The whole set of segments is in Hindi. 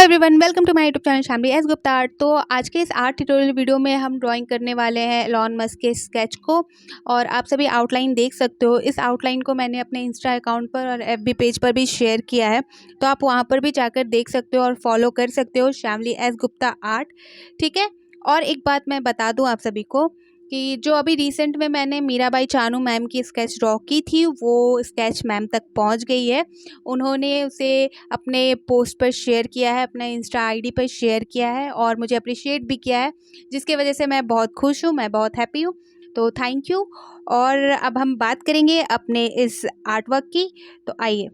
Everyone, welcome to my YouTube channel Shamli S Gupta art. तो आज के इस आर्ट ट्यूटोरियल वीडियो में हम ड्राइंग करने वाले हैं एलॉन मस्क के स्केच को। और आप सभी आउटलाइन देख सकते हो। इस आउटलाइन को मैंने अपने इंस्टा अकाउंट पर और एफबी पेज पर भी शेयर किया है, तो आप वहां पर भी जाकर देख सकते हो और फॉलो कर सकते हो शामली एस गुप्ता आर्ट। ठीक है। और एक बात मैं बता दूं आप सभी को कि जो अभी रिसेंट में मैंने मीराबाई चानू मैम की स्केच ड्रॉ की थी, वो स्केच मैम तक पहुंच गई है। उन्होंने उसे अपने पोस्ट पर शेयर किया है, अपने इंस्टा आईडी पर शेयर किया है और मुझे अप्रिशिएट भी किया है, जिसकी वजह से मैं बहुत खुश हूँ, मैं बहुत हैप्पी हूँ। तो थैंक यू। और अब हम बात करेंगे अपने इस आर्ट वर्क की। तो आइए,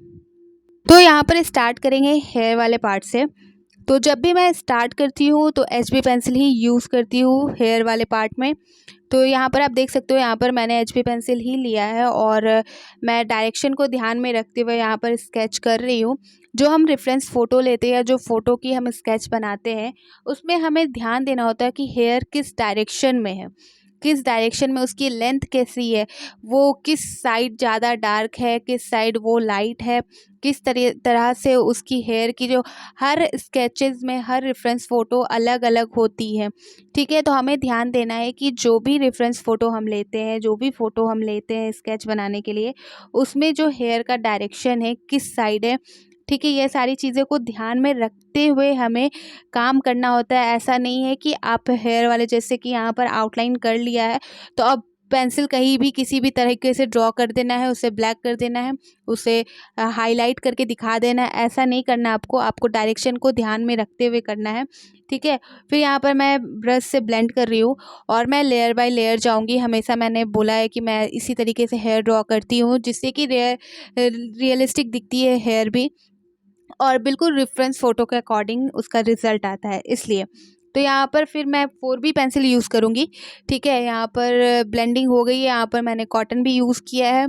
तो यहाँ पर स्टार्ट करेंगे हेयर वाले पार्ट से। तो जब भी मैं स्टार्ट करती हूँ तो HB पेंसिल ही यूज़ करती हूँ हेयर वाले पार्ट में। तो यहाँ पर आप देख सकते हो, यहाँ पर मैंने HB पेंसिल ही लिया है और मैं डायरेक्शन को ध्यान में रखते हुए यहाँ पर स्केच कर रही हूँ। जो हम रेफरेंस फ़ोटो लेते हैं, जो फ़ोटो की हम स्केच बनाते हैं, उसमें हमें ध्यान देना होता है कि हेयर किस डायरेक्शन में है, किस डायरेक्शन में उसकी लेंथ कैसी है, वो किस साइड ज़्यादा डार्क है, किस साइड वो लाइट है, किस तरह से उसकी हेयर की जो हर स्केचेस में हर रेफरेंस फ़ोटो अलग अलग होती है। ठीक है। तो हमें ध्यान देना है कि जो भी रेफरेंस फ़ोटो हम लेते हैं, जो भी फ़ोटो हम लेते हैं स्केच बनाने के लिए, उसमें जो हेयर का डायरेक्शन है, किस साइड है, ठीक है, ये सारी चीज़ें को ध्यान में रखते हुए हमें काम करना होता है। ऐसा नहीं है कि आप हेयर वाले, जैसे कि यहाँ पर आउटलाइन कर लिया है तो अब पेंसिल कहीं भी किसी भी तरीके से ड्रॉ कर देना है, उसे ब्लैक कर देना है, उसे हाईलाइट करके दिखा देना है। ऐसा नहीं करना आपको डायरेक्शन को ध्यान में रखते हुए करना है। ठीक है। फिर यहाँ पर मैं ब्रश से ब्लेंड कर रही हूँ और मैं लेयर बाय लेयर जाऊँगी। हमेशा मैंने बोला है कि मैं इसी तरीके से हेयर ड्रॉ करती हूँ, जिससे कि रियलिस्टिक दिखती है हेयर भी, और बिल्कुल रेफरेंस फ़ोटो के अकॉर्डिंग उसका रिज़ल्ट आता है, इसलिए। तो यहाँ पर फिर मैं 4B पेंसिल यूज़ करूँगी। ठीक है। यहाँ पर ब्लेंडिंग हो गई है, यहाँ पर मैंने कॉटन भी यूज़ किया है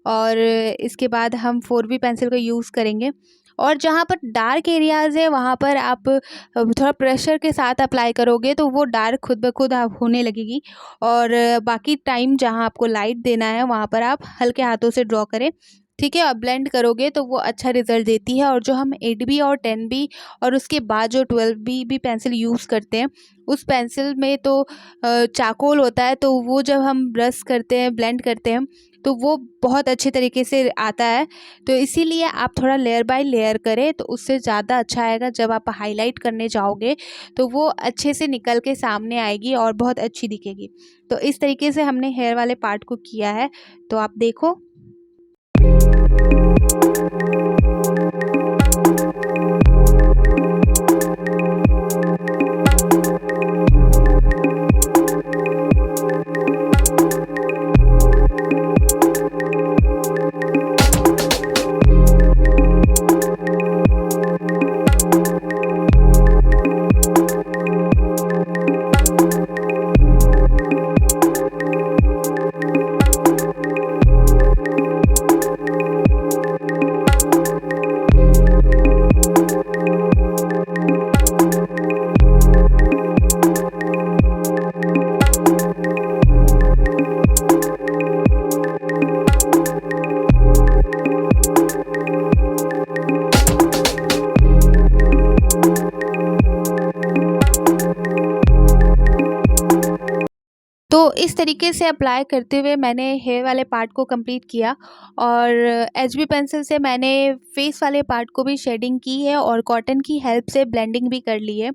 और इसके बाद हम 4B पेंसिल का यूज़ करेंगे। और जहाँ पर डार्क एरियाज़ है, वहाँ पर आप थोड़ा प्रेशर के साथ अप्लाई करोगे तो वो डार्क खुद ब खुद आप होने लगेगी। और बाकी टाइम जहाँ आपको लाइट देना है, वहाँ पर आप हल्के हाथों से ड्रॉ करें। ठीक है। और ब्लेंड करोगे तो वो अच्छा रिज़ल्ट देती है। और जो हम 8B और 10B और उसके बाद जो 12B भी पेंसिल यूज़ करते हैं, उस पेंसिल में तो चारकोल होता है, तो वो जब हम ब्रश करते हैं, ब्लेंड करते हैं, तो वो बहुत अच्छे तरीके से आता है। तो इसीलिए आप थोड़ा लेयर बाय लेयर करें तो उससे ज़्यादा अच्छा आएगा। जब आप हाईलाइट करने जाओगे तो वो अच्छे से निकल के सामने आएगी और बहुत अच्छी दिखेगी। तो इस तरीके से हमने हेयर वाले पार्ट को किया है, तो आप देखो। तो इस तरीके से अप्लाई करते हुए मैंने हेयर वाले पार्ट को कंप्लीट किया। और HB पेंसिल से मैंने फेस वाले पार्ट को भी शेडिंग की है और कॉटन की हेल्प से ब्लेंडिंग भी कर ली है।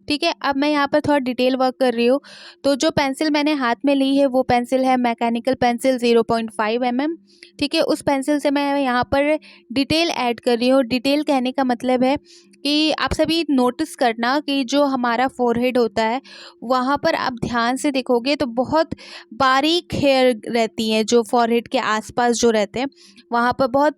ठीक है। अब मैं यहाँ पर थोड़ा डिटेल वर्क कर रही हूँ। तो जो पेंसिल मैंने हाथ में ली है, वो पेंसिल है मैकेनिकल पेंसिल 0.5 mm। ठीक है। उस पेंसिल से मैं यहाँ पर डिटेल ऐड कर रही हूँ। डिटेल कहने का मतलब है कि आप सभी नोटिस करना कि जो हमारा फोरहेड होता है, वहाँ पर आप ध्यान से देखोगे तो बहुत बारीक हेयर रहती हैं, जो फॉरहेड के आसपास जो रहते हैं, वहाँ पर बहुत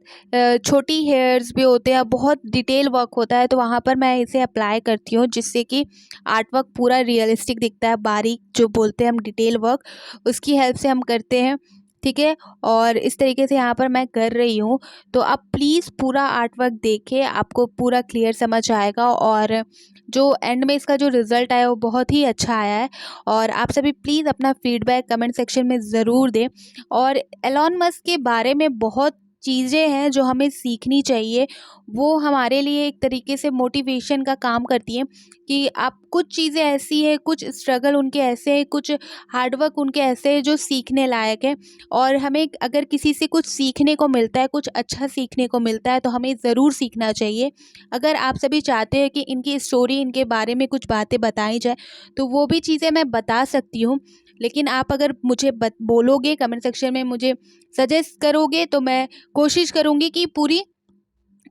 छोटी हेयर्स भी होते हैं, बहुत डिटेल वर्क होता है। तो वहाँ पर मैं इसे अप्लाई करती हूँ, जिससे कि आर्ट वर्क पूरा रियलिस्टिक दिखता है। बारीक जो बोलते हैं हम डिटेल वर्क, उसकी हेल्प से हम करते हैं। ठीक है। और इस तरीके से यहाँ पर मैं कर रही हूँ। तो आप प्लीज़ पूरा आर्ट वर्क देखें, आपको पूरा क्लियर समझ आएगा। और जो एंड में इसका जो रिज़ल्ट आया वो बहुत ही अच्छा आया है। और आप सभी प्लीज़ अपना फीडबैक कमेंट सेक्शन में ज़रूर दें। और एलॉन मस्क के बारे में बहुत चीज़ें हैं जो हमें सीखनी चाहिए, वो हमारे लिए एक तरीके से मोटिवेशन का काम करती हैं कि आप कुछ चीज़ें ऐसी हैं, कुछ स्ट्रगल उनके ऐसे हैं, कुछ हार्ड वर्क उनके ऐसे हैं जो सीखने लायक है। और हमें अगर किसी से कुछ सीखने को मिलता है, कुछ अच्छा सीखने को मिलता है, तो हमें ज़रूर सीखना चाहिए। अगर आप सभी चाहते हैं कि इनकी स्टोरी, इनके बारे में कुछ बातें बताई जाए, तो वो भी चीज़ें मैं बता सकती हूँ। लेकिन आप अगर मुझे बोलोगे कमेंट सेक्शन में, मुझे सजेस्ट करोगे, तो मैं कोशिश करूँगी कि पूरी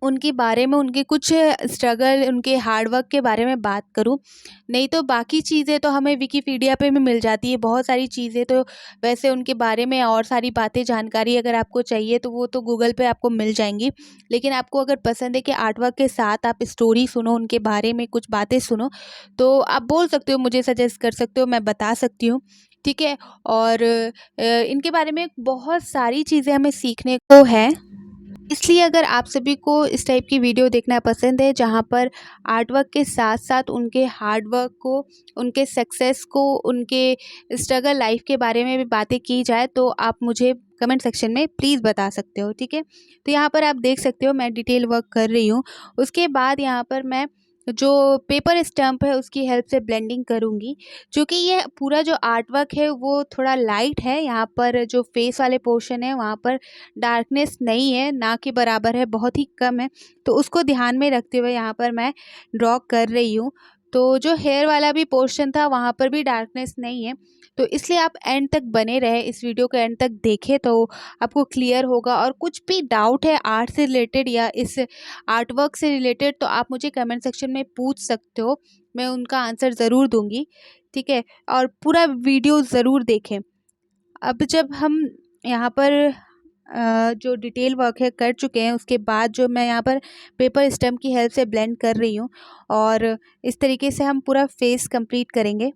उनके बारे में, उनके कुछ स्ट्रगल, उनके हार्ड वर्क के बारे में बात करूँ। नहीं तो बाकी चीज़ें तो हमें विकिपीडिया पे भी मिल जाती है, बहुत सारी चीज़ें तो वैसे उनके बारे में और सारी बातें, जानकारी अगर आपको चाहिए तो वो तो गूगल पे आपको मिल जाएँगी। लेकिन आपको अगर पसंद है कि आर्ट वर्क के साथ आप स्टोरी सुनो, उनके बारे में कुछ बातें सुनो, तो आप बोल सकते हो, मुझे सजेस्ट कर सकते हो, मैं बता सकती हूँ। ठीक है? और इनके बारे में बहुत सारी चीज़ें हमें सीखने को है। इसलिए अगर आप सभी को इस टाइप की वीडियो देखना पसंद है, जहाँ पर आर्ट वर्क के साथ-साथ उनके हार्ड वर्क को, उनके सक्सेस को, उनके स्ट्रगल लाइफ के बारे में भी बातें की जाए, तो आप मुझे कमेंट सेक्शन में प्लीज़ बता सकते हो, ठीक है? तो यहाँ पर आप देख सकते हो मैं डिटेल वर्क कर रही हूँ। उसके बाद यहाँ पर मैं जो पेपर स्टैम्प है उसकी हेल्प से ब्लेंडिंग करूँगी। चूँकि ये पूरा जो आर्ट वर्क है वो थोड़ा लाइट है, यहाँ पर जो फेस वाले पोर्शन है वहाँ पर डार्कनेस नहीं है, ना के बराबर है, बहुत ही कम है। तो उसको ध्यान में रखते हुए यहाँ पर मैं ड्रॉ कर रही हूँ। तो जो हेयर वाला भी पोर्शन था वहाँ पर भी डार्कनेस नहीं है। तो इसलिए आप एंड तक बने रहें, इस वीडियो को एंड तक देखें तो आपको क्लियर होगा। और कुछ भी डाउट है आर्ट से रिलेटेड या इस आर्ट वर्क से रिलेटेड, तो आप मुझे कमेंट सेक्शन में पूछ सकते हो, मैं उनका आंसर ज़रूर दूँगी, ठीक है? और पूरा वीडियो ज़रूर देखें। अब जब हम यहाँ पर जो डिटेल वर्क है कर चुके हैं, उसके बाद जो मैं यहाँ पर पेपर स्टैम्प की हेल्प से ब्लेंड कर रही हूँ, और इस तरीके से हम पूरा फेस कंप्लीट करेंगे।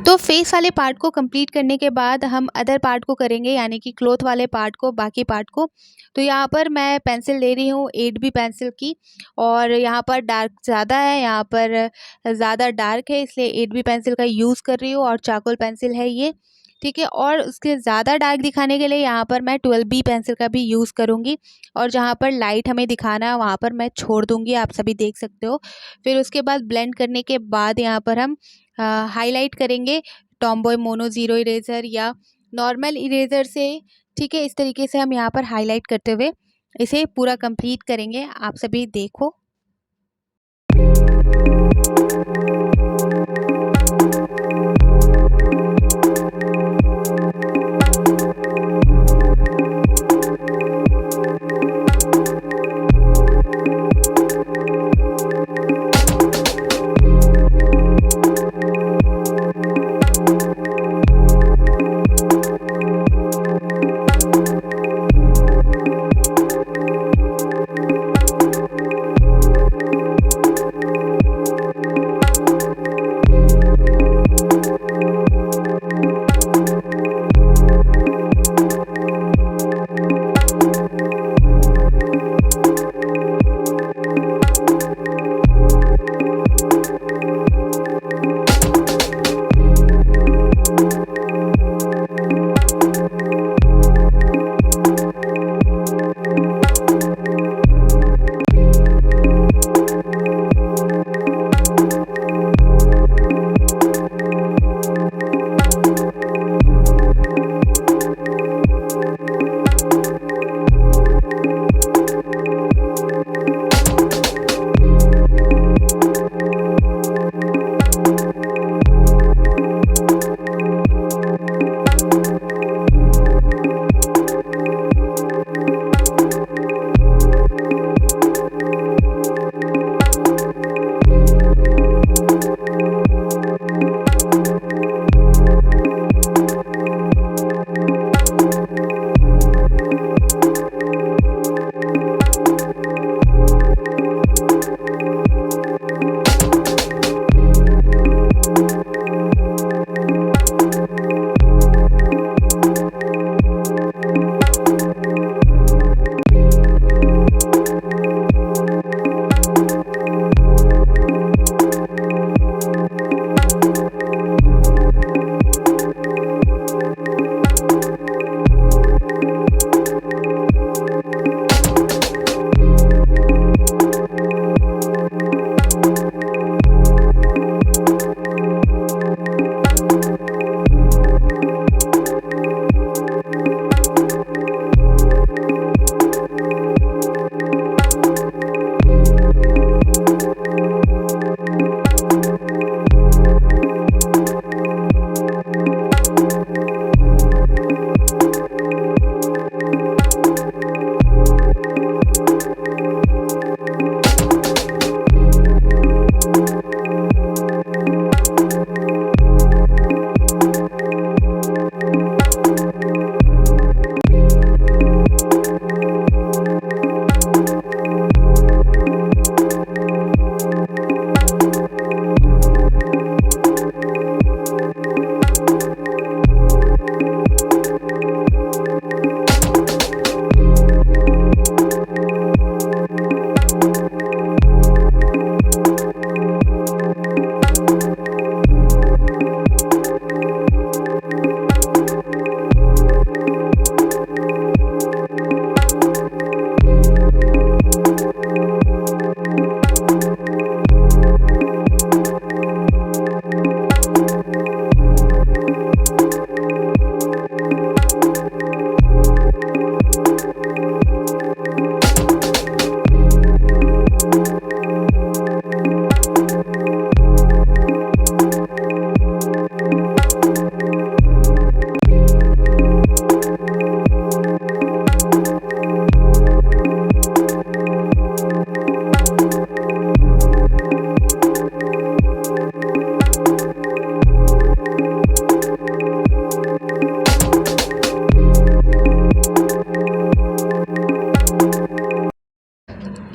तो फेस वाले पार्ट को कंप्लीट करने के बाद हम अदर पार्ट को करेंगे, यानी कि क्लॉथ वाले पार्ट को, बाकी पार्ट को। तो यहाँ पर मैं पेंसिल ले रही हूँ 8B पेंसिल की, और यहाँ पर डार्क ज़्यादा है, यहाँ पर ज़्यादा डार्क है, इसलिए 8B पेंसिल का यूज़ कर रही हूँ। और चारकोल पेंसिल है ये, ठीक है। और उसके ज़्यादा डार्क दिखाने के लिए यहाँ पर मैं 12B पेंसिल का भी यूज़ करूँगी, और जहाँ पर लाइट हमें दिखाना है वहाँ पर मैं छोड़ दूँगी, आप सभी देख सकते हो। फिर उसके बाद ब्लेंड करने के बाद यहाँ पर हम हाईलाइट करेंगे टॉमबॉय मोनो ज़ीरो इरेज़र या नॉर्मल इरेज़र से। ठीक है, इस तरीके से हम यहाँ पर हाईलाइट करते हुए इसे पूरा कंप्लीट करेंगे, आप सभी देखो।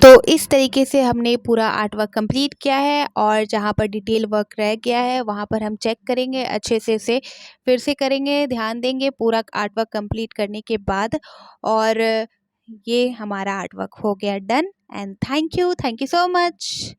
तो इस तरीके से हमने पूरा आर्ट वर्क कंप्लीट किया है, और जहाँ पर डिटेल वर्क रह गया है वहाँ पर हम चेक करेंगे, अच्छे से इसे फिर से करेंगे, ध्यान देंगे पूरा आर्ट वर्क कंप्लीट करने के बाद। और ये हमारा आर्ट वर्क हो गया done. And thank you so much.